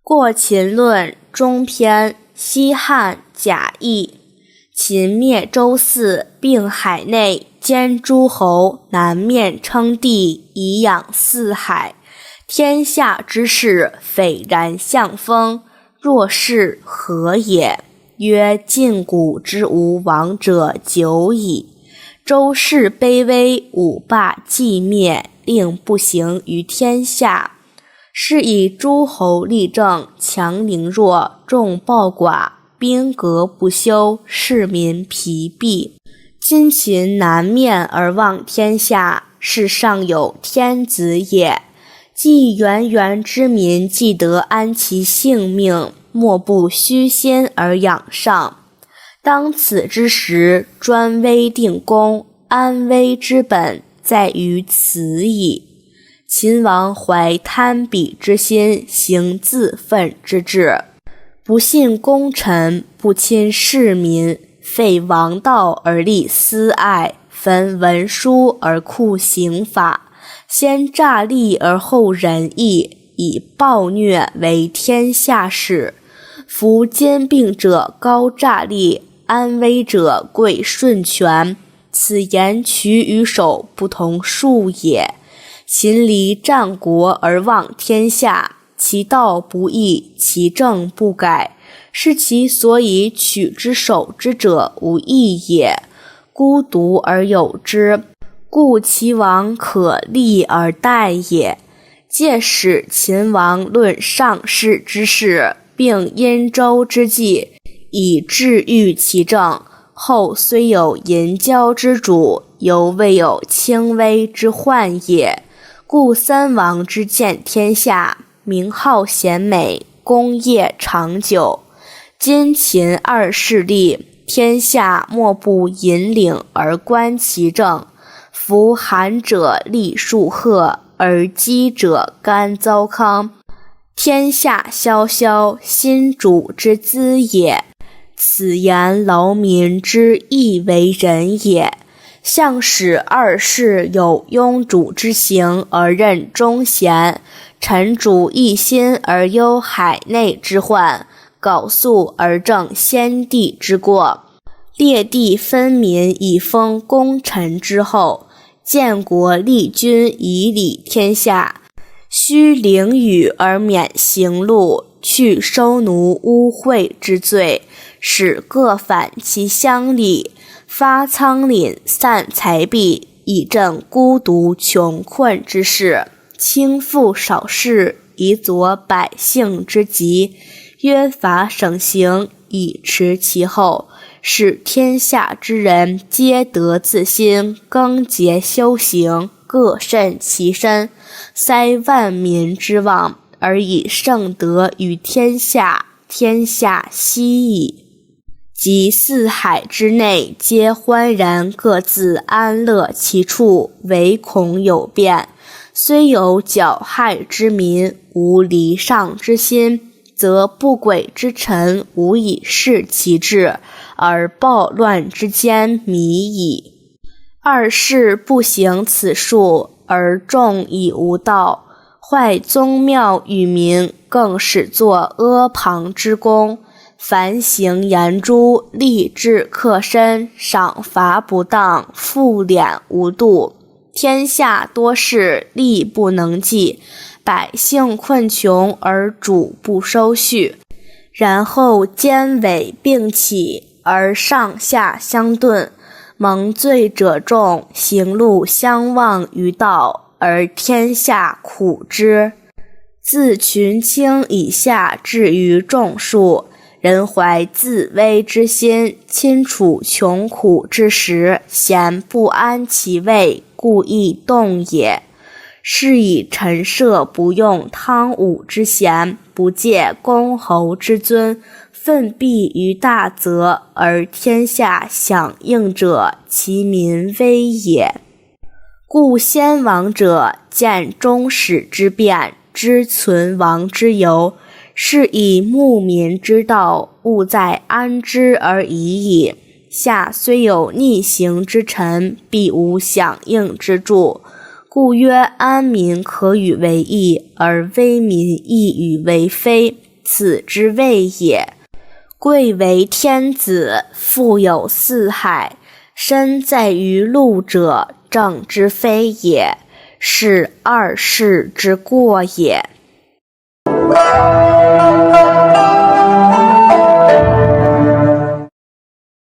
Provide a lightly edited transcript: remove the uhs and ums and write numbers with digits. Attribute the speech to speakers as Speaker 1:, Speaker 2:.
Speaker 1: 过秦论中篇，西汉贾谊。秦灭周四，并海内，兼诸侯，南面称帝，以养四海。天下之事，斐然向风。若是何也？曰：晋古之无王者久矣。周氏卑微，五霸既灭，令不行于天下。是以诸侯立政，强凌弱，众暴寡，兵革不休，士民疲弊。今秦南面而望天下，是上有天子也。既源源之民既得安其性命，莫不虚心而仰上。当此之时，专威定功，安危之本在于此矣。秦王怀贪比之心，行自奋之志，不信功臣，不亲士民，废王道而立私爱，焚文书而酷刑法，先诈立而后仁义，以暴虐为天下事。夫兼并者高诈立，安危者贵顺权，此言取与守不同数也。秦离战国而望天下，其道不义，其政不改，是其所以取之守之者无益也。孤独而有之，故其王可立而待也。借使秦王论上世之事，并殷周之计，以治愈其政。后虽有淫骄之主，犹未有轻微之患也。故三王之见天下，名号显美，功业长久。今秦二世立，天下莫不引领而观其政。夫寒者立树赫，而饥者甘糟糠。天下萧萧，新主之资也。此言劳民之义为人也。向使二世有庸主之行而任忠贤，臣主一心而忧海内之患，缟素而正先帝之过。列地分民以封功臣之后，建国立君以理天下。须凌雨而免刑戮，去收奴污秽之罪，使各反其乡里，发仓廪，散财币，以振孤独穷困之事，轻赋少事，以佐百姓之急。约法省刑，以持其后，使天下之人皆得自心，更节修行，各慎其身，塞万民之望，而以圣德于天下，天下息矣。及四海之内，皆欢然各自安乐其处，唯恐有变。虽有剿害之民，无离上之心，则不轨之臣无以事其志，而暴乱之间靡矣。二世不行此术，而众以无道，坏宗庙与民，更使作阿房之功。凡行言诛，吏治克身，赏罚不当，赋敛无度。天下多事，吏不能纪，百姓困穷而主不收恤。然后奸伪并起，而上下相顿，蒙罪者众，行路相忘于道，而天下苦之。自群卿以下至于众庶，人怀自危之心，亲处穷苦之时，咸不安其位，故易动也。是以陈涉不用汤武之贤，不借公侯之尊，奋臂于大泽，而天下响应者，其民危也。故先王者，见终始之变，知存亡之由，是以牧民之道，务在安之而已矣。下虽有逆行之臣，必无响应之助。故曰：安民可与为义，而危民亦与为非，此之谓也。贵为天子，富有四海，身在于禄者，正之非也，是二世之过也。